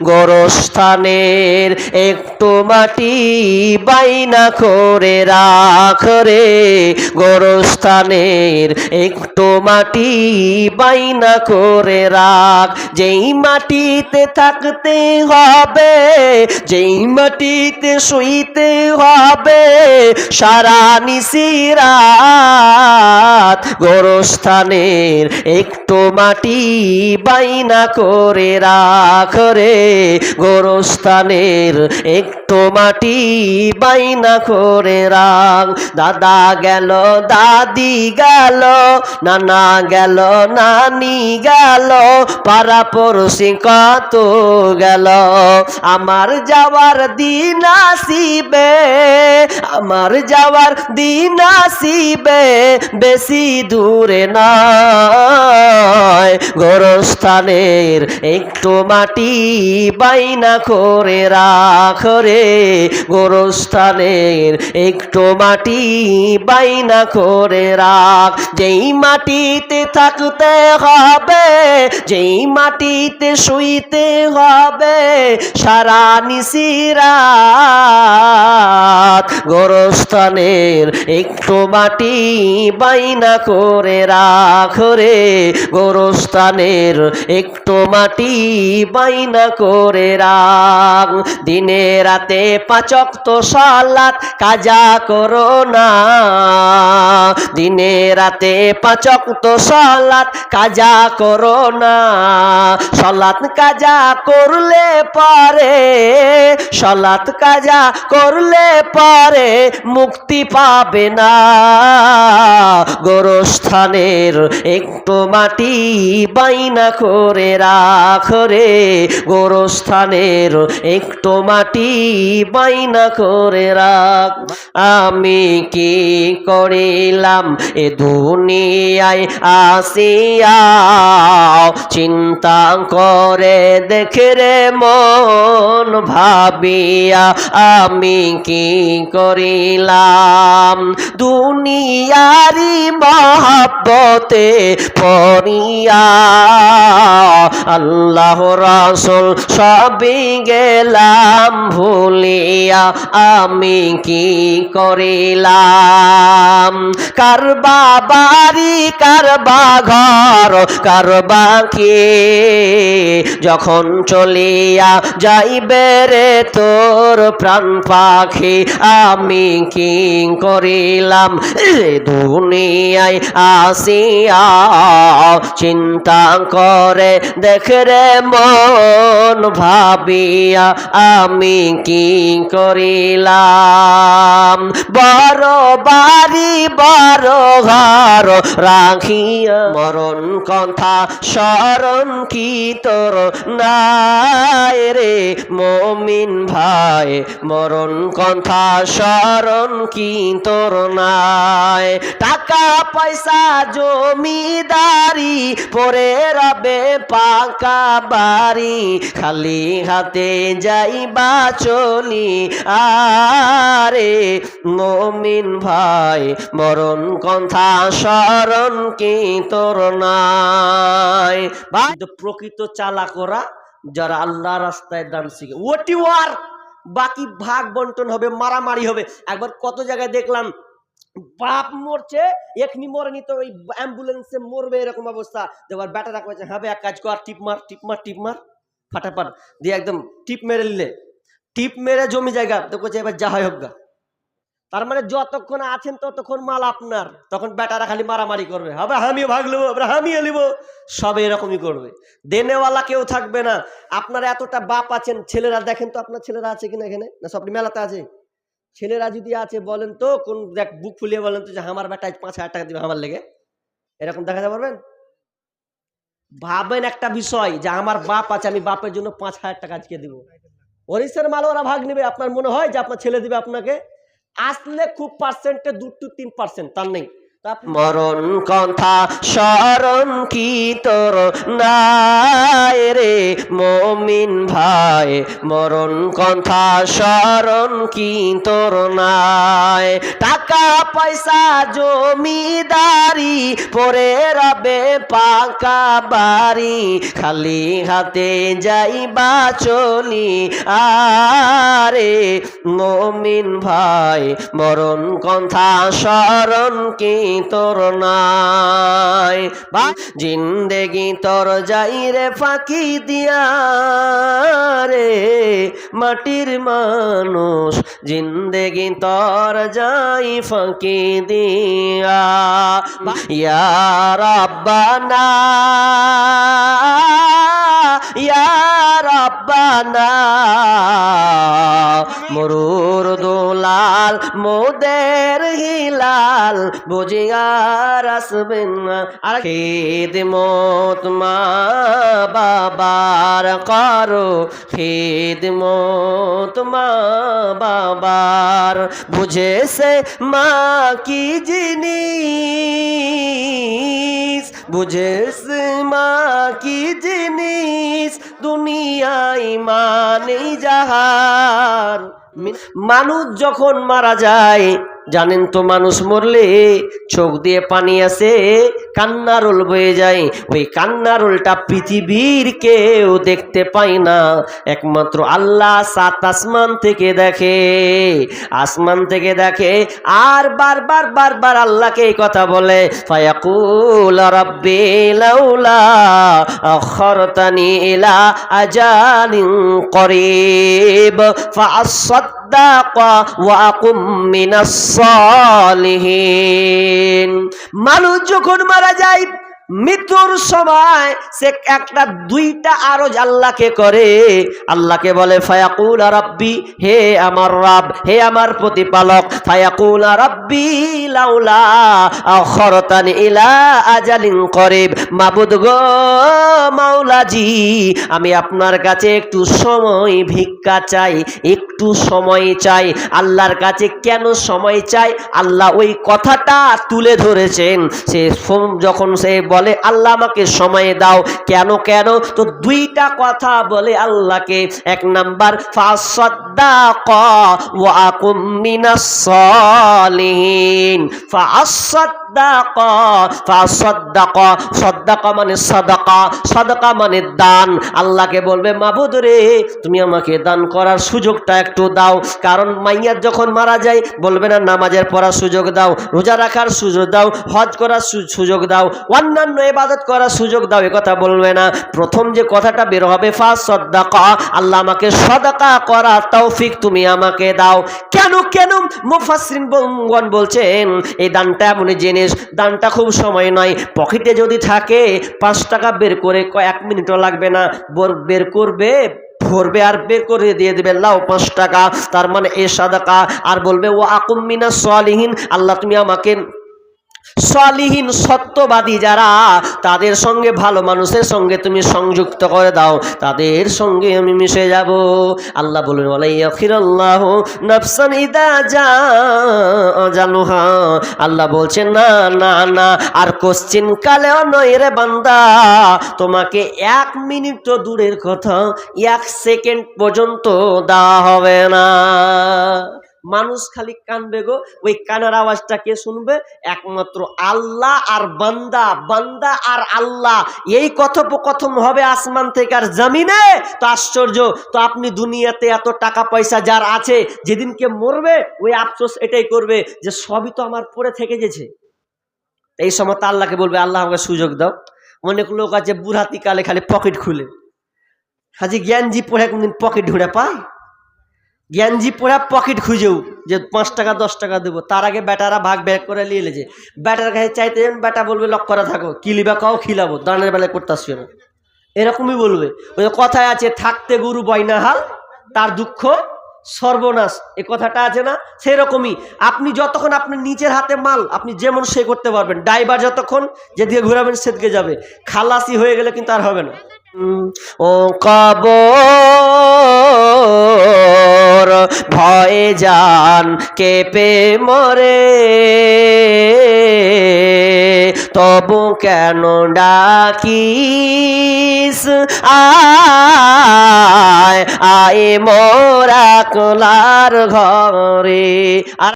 গোরস্থানের একটু মাটি বাইনা করে রাখ রে, গোরস্থানের একটু মাটি বাইনা করে রাখ। যেই মাটিতে থাকতে হবে, যেই মাটিতে শুইতে হবে সারা নিশিরাত, গোরস্থানের একটু মাটি বাইনা করে রাখ রে, গোরস্থানের একটু মাটি বাইনা করে রাখ। দাদা গেল, দাদি গেল, নানা গেল, নানি গেল, পাড়া পড়শি কত গেল, আমার যাওয়ার দিন আসিবে, আমার যাওয়ার দিন আসিবে, বেশি দূরে নয়, গোরস্থানের একটু মাটি বাইনা করে রাখ রে, গোরস্থানের একটু মাটি বাইনা করে রাখ। যেই মাটিতে থাকতে হবে, যেই মাটিতে শুইতে হবে সারা নিশিরাত, গোরস্থানের একটু মাটি বাইনা করে রাখ রে, গোরস্থানের একটু মাটি বাইনা করে রাখ। দিনে রাতে 5 ওয়াক্ত সালাত কাজা করো না, দিনে রাতে 5 ওয়াক্ত সালাত কাজা করো না, সালাত কাজা করলে পারে, সালাত কাজা করলে পারে মুক্তি পাবে না, গোরস্থানের একটু মাটি বাইনা করে রাখ রে, গোরস্থানের একটু মাটি বাইনা করে রাখ। আমি কি করিলাম এ দুনিয়ায় আসিয়া, চিন্তা করে দেখে রে মন ভাবিয়া, আমি কি করিলাম দুনিয়ারি মহব্বতে পড়িয়া, আল্লাহ রাসূল সবই গেলাম ভুলিয়া, আমি কি করিলাম কারবা বাড়ি, কারবা ঘর, কারবা কে, যখন চলিয়া যাইবে রে তোর প্রাণ পাখি, আমি কি করিলাম দুনিয়ায় আসিয়া, চিন্তা করে দেখে রে মন ভাবিয়া, আমি কি করিলাম বড় বাড়ি বড় ঘর রাখিয়া, মরণ কথা স্মরণ কি তোর নাই রে মুমিন ভাই, মরণ কথা স্মরণ কি তোর নাই, টাকা পয়সা জমিদারি পরে রবে পাকা বাড়ি, খালি হাতে যাইবা চলি আরে মুমিন ভাই, মরণ কথা স্মরণ কি তোর নাই। প্রকৃত চালাকরা যারা আল্লাহ রাস্তায় দান শিখে ওটি ওয়ার, বাকি ভাগ বন্টন হবে, মারামারি হবে। একবার কত জায়গায় দেখলাম বাপ মরছে, এখনি মরেনি তো ওই অ্যাম্বুলেন্সে মরবে এরকম অবস্থা, দেখবার ব্যাটারা কয়েছে হ্যাঁ এক কাজ কর, টিপ মার টিপ মার টিপ মার, ফাটাফাট দিয়ে একদম টিপ মেরে নিলে, টিপ মেরে জমি জায়গা তো কইছে এবার যা হয় হোক গা। তার মানে যতক্ষণ আছেন ততক্ষণ মাল আপনার, তখন বেটারা খালি মারামারি করবে, হবে আমিও ভাগ নেবো, আমিও নিব, সব এরকমই করবে, দেনেওয়ালা কেউ থাকবে না। আপনারা এতটা বাপ আছেন, ছেলেরা দেখেন তো আপনার ছেলেরা আছে কিনা এখানে, না সব মেলাতে আছে? ছেলেরা যদি আছে বলেন তো, কোন দেখ বুক ফুলিয়ে বলেন তো যে আমার বেটায় 5,000 টাকা দিবে আমার লেগে, এরকম দেখাতে পারবেন? ভাবেন একটা বিষয় যে আমার বাপ আছে, আমি বাপের জন্য 5,000 টাকা আজকে দিব, ওরিসের মাল ওরা ভাগ নেবে। আপনার মনে হয় যে আপনার ছেলে দিবে আপনাকে? আসলে খুব পার্সেন্টে 2 to 3%, তার নেই। মরণ কথা স্মরণ কি তোর নাই রে মুমিন ভাই, মরণ কথা স্মরণ কি তোর নাই। টাকা পয়সা জমিদারি পরে রবে পাকা বাড়ি, খালি হাতে যাইবা চলি আরে মুমিন ভাই, মরণ কথা স্মরণ কি তোর নাই। বা জিন্দেগি তোর যাই রে ফাঁকি দিয়া রে মাটির মানুষ, জিন্দেগি তোর যাই ফাঁকি দিয়া। ইয়া রাব্বানা ইয়া রাব্বানা, মরুর দুলাল মোদের হিলাল বুঝিয়ার আসবেন না। আর খিদমত মা বাবার করো, খিদমত মা বাবার, বুঝেছে মা কি জিনিস, বুঝেছে মা কি জিনিস, দুনিয়ায় মানে জাহার। মানুষ যখন মারা যায় জানেন তো, মানুষ মরলে চোখ দিয়ে পানি আসে, কান্নারোল বয়ে যায়। ওই কান্নারোলটা পৃথিবীর কেউ দেখতে পায় না, একমাত্র আল্লাহ সাত আসমান থেকে দেখে, আসমান থেকে দেখে। আর বারবার বারবার আল্লাহকে এই কথা বলে, ফায়াকুল রাব্বি লাউলা আখরতানি ইলা আজালিন করিব ফাআসাদ্দাকা ওয়া আকুম মিনাস সালিহিন। মানুষ যখন মারা যায় মৃত্যুর সময় সে একটা দুইটা আরজ আল্লাহকে করে, আল্লাহকে বলে ফায়াকুল রাব্বি, হে আমার রব, হে আমার প্রতিপালক, ফায়াকুল রাব্বি লাউলা আখরতানি ইলা আজালিন করিব, মাবুদ গো মাওলাজি, আমি আপনার কাছে একটু সময় ভিক্ষা চাই, একটু সময় চাই। আল্লাহর কাছে কেন সময় চাই? আল্লাহ ওই কথাটা তুলে ধরেছেন। সে যখন সে বলে আল্লাহ আমাকে সময় দাও, কেন কেন তো দুইটা কথা বলে আল্লাহকে। এক নাম্বার ফাসাদ্দাকা ওয়া আকুম মিনাস সালিহিন, ফাসাদ্দাকা, ফাসাদ্দাকা, সাদাকা মানে সাদাকা, সাদাকা মানে দান। আল্লাহকে বলবে মাবুদ রে তুমি আমাকে দান করার সুযোগটা একটু দাও, কারণ মাইয়ার যখন মারা যায় বলবে না নামাজের পড়ার সুযোগ দাও, রোজা রাখার সুযোগ দাও, হজ করার সুযোগ দাও, অন্যান্য ইবাদত করার সুযোগ দাও, এ কথা বলবে না। প্রথম যে কথাটা বের হবে ফাসাদ্দাকা, আল্লাহ আমাকে সাদাকা করার তৌফিক তুমি আমাকে দাও। কেন কেন মুফাসসিরিন বলছেন এই দানটা এমন জিনিস, দানটা খুব সময় নয়। পকেটে যদি থাকে 5 টাকা বের করে 1 মিনিটও লাগবে না, বের করবে, ভরবে আর বের করে দিয়ে দেবে, লাও 5 টাকা, তার মানে এ সাদাকা। আর বলবে ওয়া আকুম মিনাস সালিহিন, আল্লাহ তুমি আমাকে সালিহিন সত্যবাদী যারা তাদের সঙ্গে, ভালো মানুষের সঙ্গে তুমি সংযুক্ত করে দাও, তাদের সঙ্গে আমি মিশে যাব। আল্লাহ বলেন ওয়ালাইয়াখিরাল্লাহু নাফসান ইদা জালুহা, আল্লাহ বলছেন না না না, আর কোশ্চিন কালেও নয় রে বান্দা, তোমাকে 1 মিনিট তো দূরের কথা 1 সেকেন্ড পর্যন্ত দেওয়া হবে না। মানুষ খালি কানবে গো, ওই কানার আওয়াজটা কে শুনবে? একমাত্র আল্লাহ আর বান্দা, বান্দা আর আল্লাহ, এই কথোপকথন হবে আসমান থেকে আর জমিনে। তো আশ্চর্য, তো আপনি দুনিয়াতে এত টাকা পয়সা যার আছে, যেদিনকে মরবে ওই আফসোস এটাই করবে যে সবই তো আমার পরে থেকে গেছে। এই সময় তো আল্লাহকে বলবে আল্লাহ আমাকে সুযোগ দাও। অনেক লোক আছে বুড়াতি কালে খালি পকেট খুলে, হাজি জ্ঞানজি পড়ে কোনদিন পকেট ঢুঁড়ে পায়? জ্ঞানজি পড়া পকেট খুঁজেও যে 5 টাকা 10 টাকা দেবো, তার আগে বেটারা ভাগ ব্যাগ করে নিয়ে এলেছে। বেটার কাছে চাইতে বেটা বলবে লক করা থাকো, কিলিবা কাও খিলাবো, দানের বেলায় করতে আসছি না, এরকমই বলবে। ওই কথায় আছে থাকতে গরু বয়নাহাল তার দুঃখ সর্বনাশ, এ কথাটা আছে না? সেরকমই আপনি যতক্ষণ আপনার নিচের হাতে মাল আপনি যেমন সে করতে পারবেন, ড্রাইভার যতক্ষণ যেদিকে ঘুরাবেন সেদিকে যাবে, খালাসি হয়ে গেলে কিন্তু আর হবে না। ও কবর ভয়ে জান কেঁপে মরে, তবু কেন ডাকিস আয় আয় মোরা কলার ঘরে।